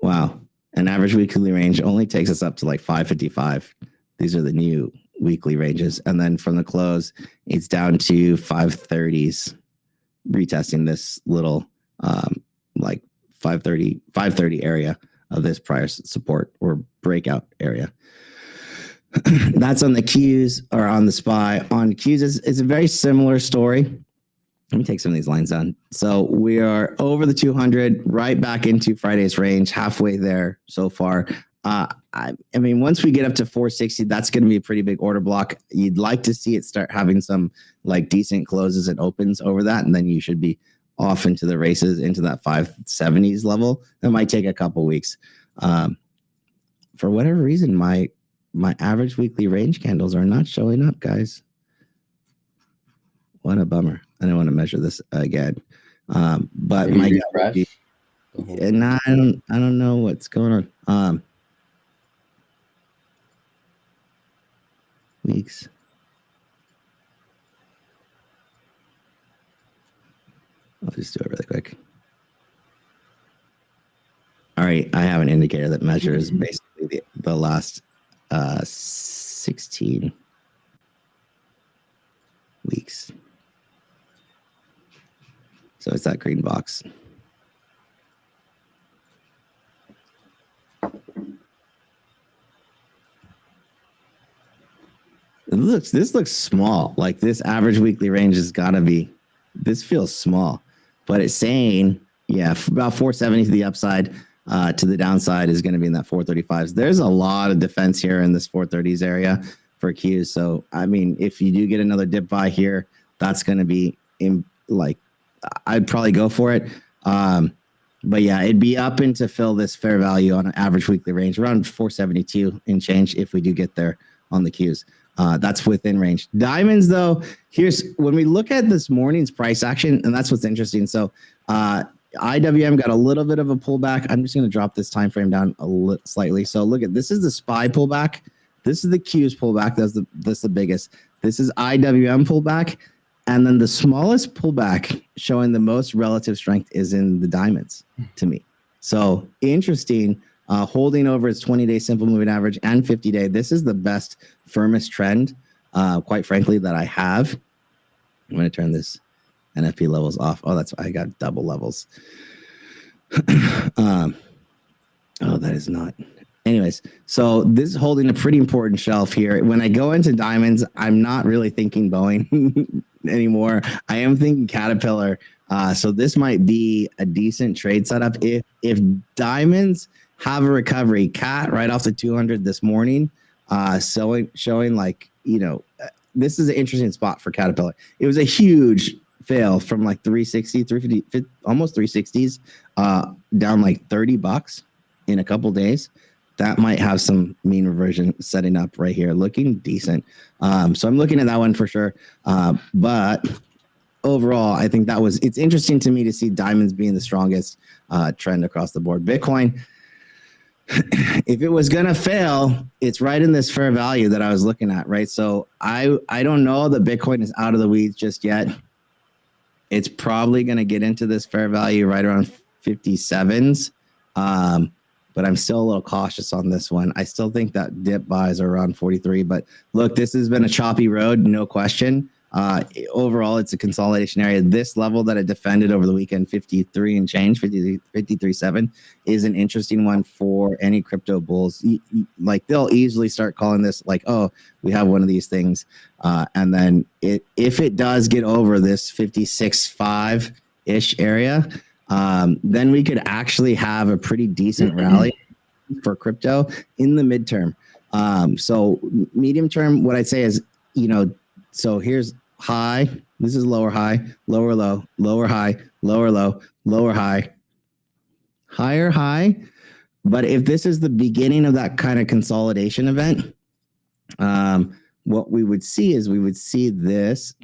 wow, an average weekly range only takes us up to like 555. These are the new weekly ranges. And then from the close, it's down to 530s, retesting this little like 530 area of this prior support or breakout area. That's on the Qs or on the SPY. On Qs, it's a very similar story. Let me take some of these lines down. So we are over the 200, right back into Friday's range, halfway there so far. I mean, once we get up to 460, that's going to be a pretty big order block. You'd like to see it start having some like decent closes and opens over that, and then you should be off into the races into that 570s level. That might take a couple weeks. For whatever reason, my average weekly range candles are not showing up, guys. What a bummer. I don't want to measure this again. But my refresh. And I don't know what's going on. Weeks. I'll just do it really quick. All right, I have an indicator that measures basically the last 16 weeks. So it's that green box. This looks small. Like this average weekly range has got to be. This feels small, but it's saying about 470 to the upside. To the downside is going to be in that 435s. There's a lot of defense here in this 430s area for Qs. So I mean, if you do get another dip buy here, that's going to be like I'd probably go for it. But yeah, it'd be up and to fill this fair value on an average weekly range around 472 and change if we do get there on the Qs. That's within range. Diamonds, though, here's when we look at this morning's price action, and that's what's interesting. So IWM got a little bit of a pullback. I'm just going to drop this time frame down a little slightly. So look at this is the SPY pullback. This is the Qs pullback. That's the biggest. This is IWM pullback. And then the smallest pullback showing the most relative strength is in the diamonds to me. So interesting, holding over its 20-day simple moving average and 50-day. This is the best, firmest trend, quite frankly, that I have. I'm going to turn this NFP levels off. Oh, that's I got double levels. Oh, that is not. Anyways, so this is holding a pretty important shelf here. When I go into diamonds, I'm not really thinking Boeing anymore. I am thinking Caterpillar. So this might be a decent trade setup. If diamonds have a recovery, Cat right off the 200 this morning, showing like, this is an interesting spot for Caterpillar. It was a huge fail from like 360, 350, almost 360s, down like $30 in a couple days. That might have some mean reversion setting up right here, looking decent. So I'm looking at that one for sure. But overall, I think it's interesting to me to see diamonds being the strongest trend across the board. Bitcoin, if it was going to fail, it's right in this fair value that I was looking at, right? So I don't know that Bitcoin is out of the weeds just yet. It's probably going to get into this fair value right around 57s. But I'm still a little cautious on this one. I still think that dip buys are around 43. But look, this has been a choppy road, no question. Overall, it's a consolidation area. This level that it defended over the weekend, 53 and change, 53.7, is an interesting one for any crypto bulls. Like they'll easily start calling this like, oh, we have one of these things. And then if it does get over this 56.5-ish area, then we could actually have a pretty decent rally for crypto in the midterm. So medium term, what I'd say is, so here's high. This is lower high, lower low, lower high, lower low, lower high, higher high. But if this is the beginning of that kind of consolidation event, what we would see is this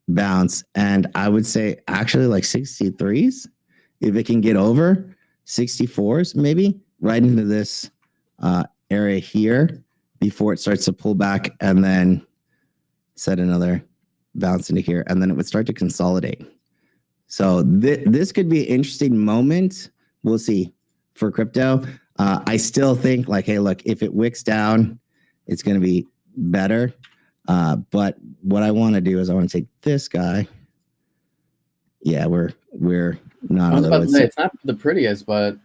bounce, and I would say actually like 63s, if it can get over 64s, maybe right into this area here before it starts to pull back and then set another bounce into here, and then it would start to consolidate. So this could be an interesting moment. We'll see for crypto. I still think like, hey, look, if it wicks down, it's going to be better. But what I want to do is I want to take this guy. Yeah, we're not. I was about to say it's not the prettiest, but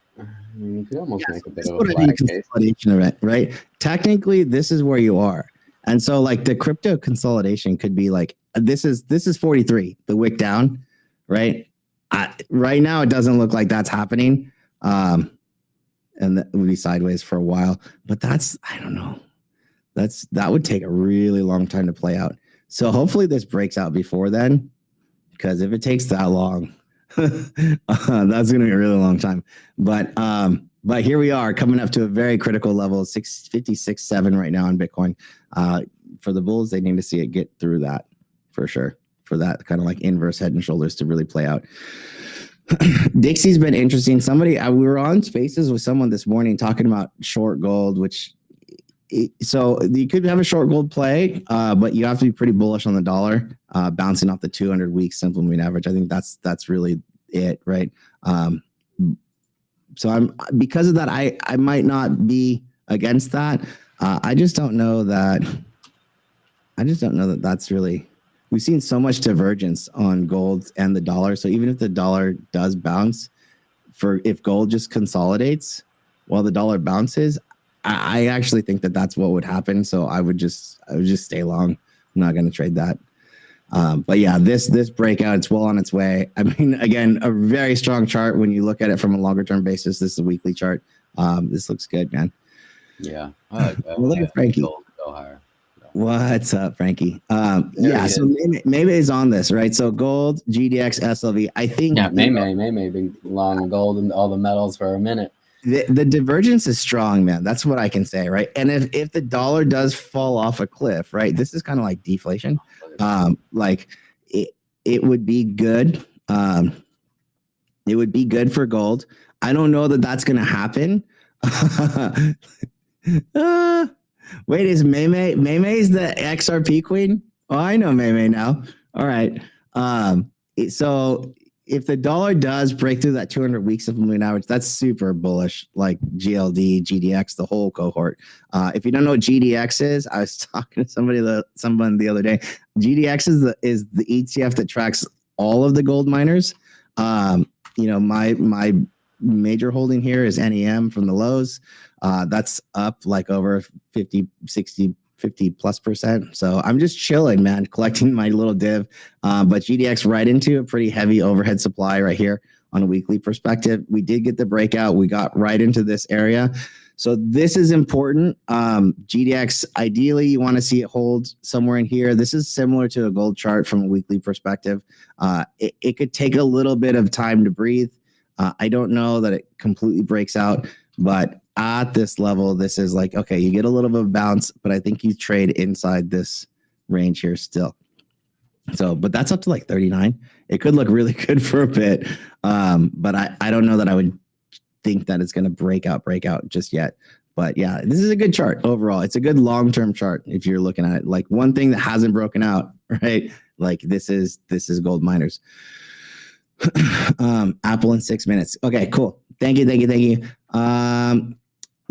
you could almost make a bit of a flag case. Event, right? Technically, this is where you are, and so like the crypto consolidation could be like this is 43, the wick down, right? Right now, it doesn't look like that's happening, and that would be sideways for a while. But I don't know. That would take a really long time to play out. So hopefully this breaks out before then, because if it takes that long, that's going to be a really long time. But here we are coming up to a very critical level, 656.7 right now on Bitcoin. For the bulls, they need to see it get through that for sure, for that kind of like inverse head and shoulders to really play out. Dixie's been interesting. We were on Spaces with someone this morning talking about short gold, so you could have a short gold play, but you have to be pretty bullish on the dollar, bouncing off the 200-week simple moving average. I think that's really it, right? So because of that, I might not be against that. I just don't know that that's really. We've seen so much divergence on gold and the dollar. So even if the dollar does bounce, if gold just consolidates while the dollar bounces, I actually think that that's what would happen. So I would just stay long. I'm not going to trade that. But yeah, this breakout, it's well on its way. I mean, again, a very strong chart when you look at it from a longer term basis. This is a weekly chart. This looks good, man. Yeah, I like that. Well, look at Frankie. Gold go higher. What's up, Frankie? Yeah, he so maybe is on this, right? So gold, GDX, SLV. I think May been long gold and all the metals for a minute. The divergence is strong, man. That's what I can say, right? And if the dollar does fall off a cliff, right, this is kind of like deflation. Like it would be good. It would be good for gold. I don't know that that's going to happen. Wait, is Maymay the XRP queen? Oh, I know Maymay now. All right. So if the dollar does break through that 200 weeks of moving average, that's super bullish, like GLD, GDX, the whole cohort. If you don't know what GDX is, I was talking to someone the other day. GDX is the ETF that tracks all of the gold miners. My major holding here is NEM from the lows. That's up like over 50, 60, 50+%. So I'm just chilling, man, collecting my little div. But GDX right into a pretty heavy overhead supply right here on a weekly perspective. We did get the breakout. We got right into this area. So this is important. GDX, ideally, you want to see it hold somewhere in here. This is similar to a gold chart from a weekly perspective. It could take a little bit of time to breathe. I don't know that it completely breaks out, but at this level, this is like, okay, you get a little bit of bounce, but I think you trade inside this range here still. So, but that's up to like 39. It could look really good for a bit. But I don't know that I would think that it's going to break out just yet. But yeah, this is a good chart overall. It's a good long-term chart if you're looking at it. Like one thing that hasn't broken out, right? Like this is gold miners. Apple in 6 minutes. Okay, cool. Thank you.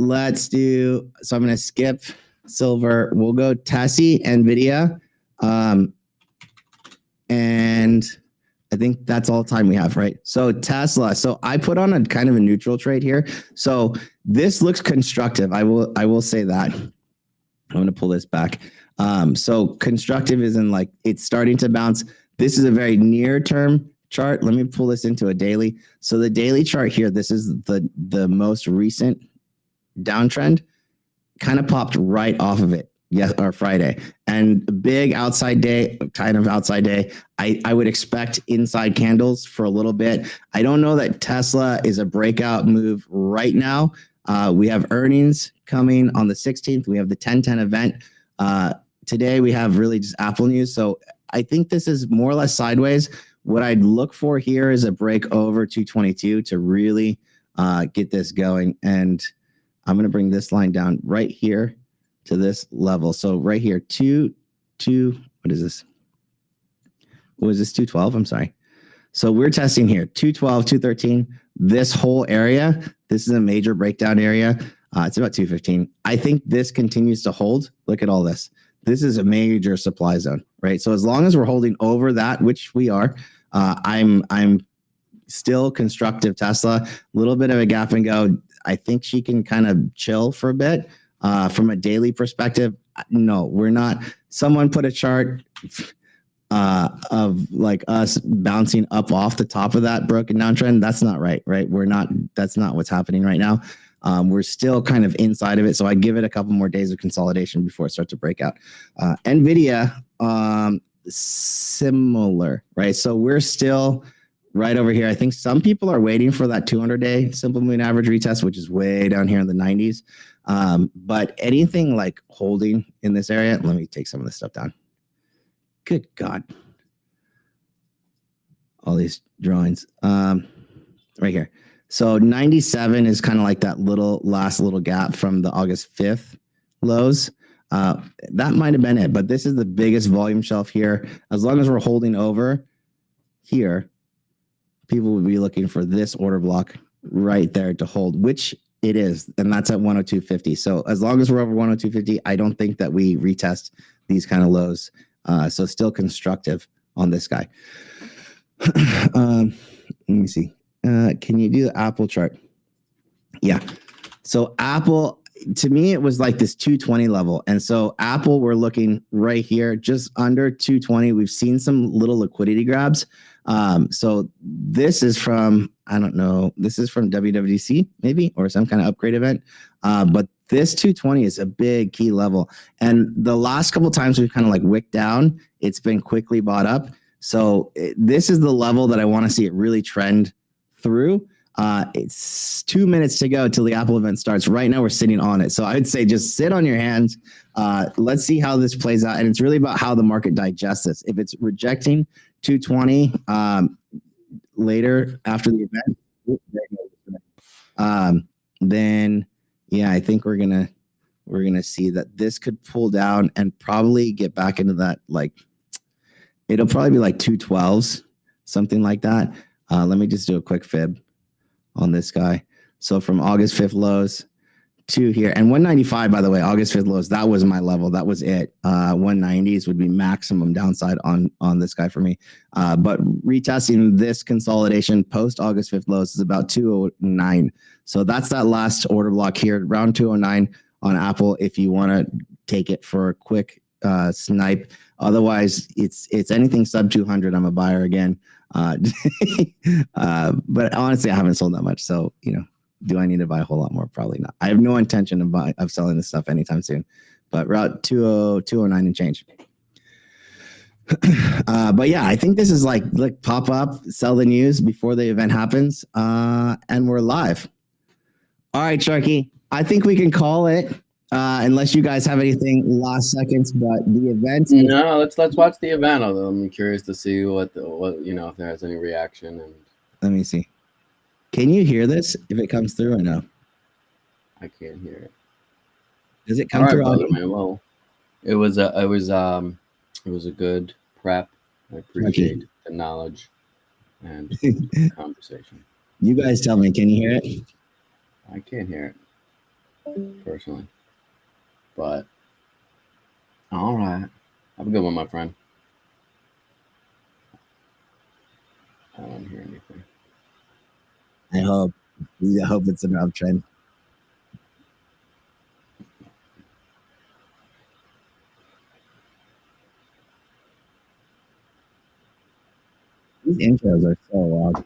Let's do, so I'm going to skip silver. We'll go Tessie, NVIDIA. And I think that's all the time we have, right? So Tesla. So I put on a kind of a neutral trade here. So this looks constructive. I will say that. I'm going to pull this back. So constructive is in like, it's starting to bounce. This is a very near term chart. Let me pull this into a daily. So the daily chart here, this is the most recent downtrend, kind of popped right off of it. Yes, or Friday, and big outside day, kind of outside day. I would expect inside candles for a little bit. I don't know that Tesla is a breakout move right now. We have earnings coming on the 16th. We have the 10/10 event. Today we have really just Apple news. So I think this is more or less sideways. What I'd look for here is a break over 222 to really get this going. And I'm going to bring this line down right here to this level. So right here, what is this? What is this, 212? I'm sorry. So we're testing here, 212, 213. This whole area, this is a major breakdown area. It's about 215. I think this continues to hold. Look at all this. This is a major supply zone, right? So as long as we're holding over that, which we are, I'm still constructive Tesla. A little bit of a gap and go. I think she can kind of chill for a bit. From a daily perspective, no, we're not. Someone put a chart of like us bouncing up off the top of that broken downtrend. That's not right? We're not. That's not what's happening right now. We're still kind of inside of it. So I give it a couple more days of consolidation before it starts to break out. NVIDIA, similar, right? So we're still right over here. I think some people are waiting for that 200-day simple moving average retest, which is way down here in the 90s. But anything like holding in this area, let me take some of this stuff down. Good God. All these drawings. Right here. So 97 is kind of like that last little gap from the August 5th lows. That might have been it, but this is the biggest volume shelf here. As long as we're holding over here, people would be looking for this order block right there to hold, which it is, and that's at 102.50. So as long as we're over 102.50, I don't think that we retest these kind of lows. So still constructive on this guy. Let me see. Can you do the Apple chart? Yeah. So Apple, to me, it was like this 220 level. And so Apple, we're looking right here, just under 220. We've seen some little liquidity grabs. So this is from, I don't know, this is from WWDC maybe, or some kind of upgrade event. But this 220 is a big key level. And the last couple of times we've kind of like wicked down, it's been quickly bought up. So this is the level that I want to see it really trend through. It's 2 minutes to go till the Apple event starts. Right now, we're sitting on it. So I'd say just sit on your hands. Let's see how this plays out. And it's really about how the market digests this. If it's rejecting 220 later after the event, then yeah, I think we're gonna see that this could pull down and probably get back into that, like, it'll probably be like 212s, something like that. Let me just do a quick fib on this guy. So from August 5th lows to here, and 195, by the way, August 5th lows, that was my level. That was it. 190s would be maximum downside on this guy for me. But retesting this consolidation post August 5th lows is about 209. So that's that last order block here, around 209 on Apple, if you want to take it for a quick snipe. Otherwise, it's anything sub 200. I'm a buyer again. But honestly, I haven't sold that much. So, do I need to buy a whole lot more? Probably not. I have no intention of selling this stuff anytime soon. But route 209 and change. But yeah, I think this is like pop up, sell the news before the event happens, and we're live. All right, Sharky, I think we can call it. Unless you guys have anything last seconds, but the event. No, let's watch the event. Although I'm curious to see what if there has any reaction. And let me see. Can you hear this if it comes through or no? I can't hear it. Does it come through? Brother, man. Well, it was a good prep. I appreciate the knowledge and conversation. You guys tell me. Can you hear it? I can't hear it personally. But all right, have a good one, my friend. I don't hear anything. I hope it's an uptrend. These intros are so long.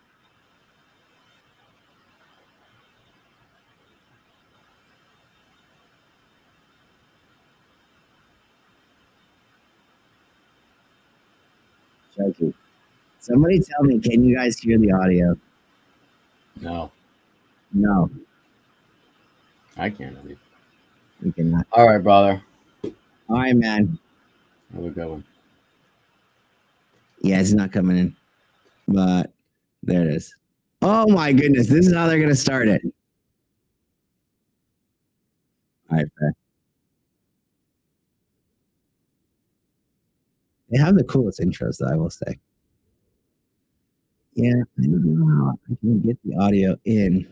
Joking. Somebody tell me, can you guys hear the audio? No. I can't. At least. We cannot. All right, brother. All right, man. Have a good one. Yeah, it's not coming in, but there it is. Oh my goodness, this is how they're gonna start it. All right, fair. They have the coolest intros, though, I will say. Yeah, I don't know how I can get the audio in.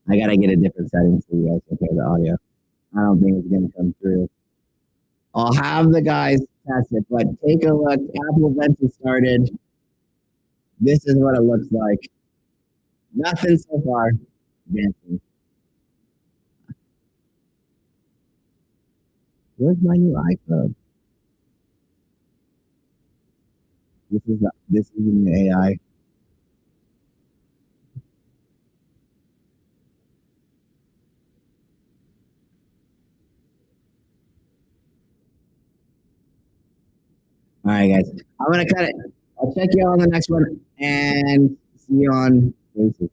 I gotta get a different setting so you guys can hear the audio. I don't think it's gonna come through. I'll have the guys test it, but take a look. Apple events has started. This is what it looks like. Nothing so far. Dancing. Where's my new iPhone? This is the new AI. All right, guys. I'm gonna cut it. I'll check you on the next one and see you on Spaces.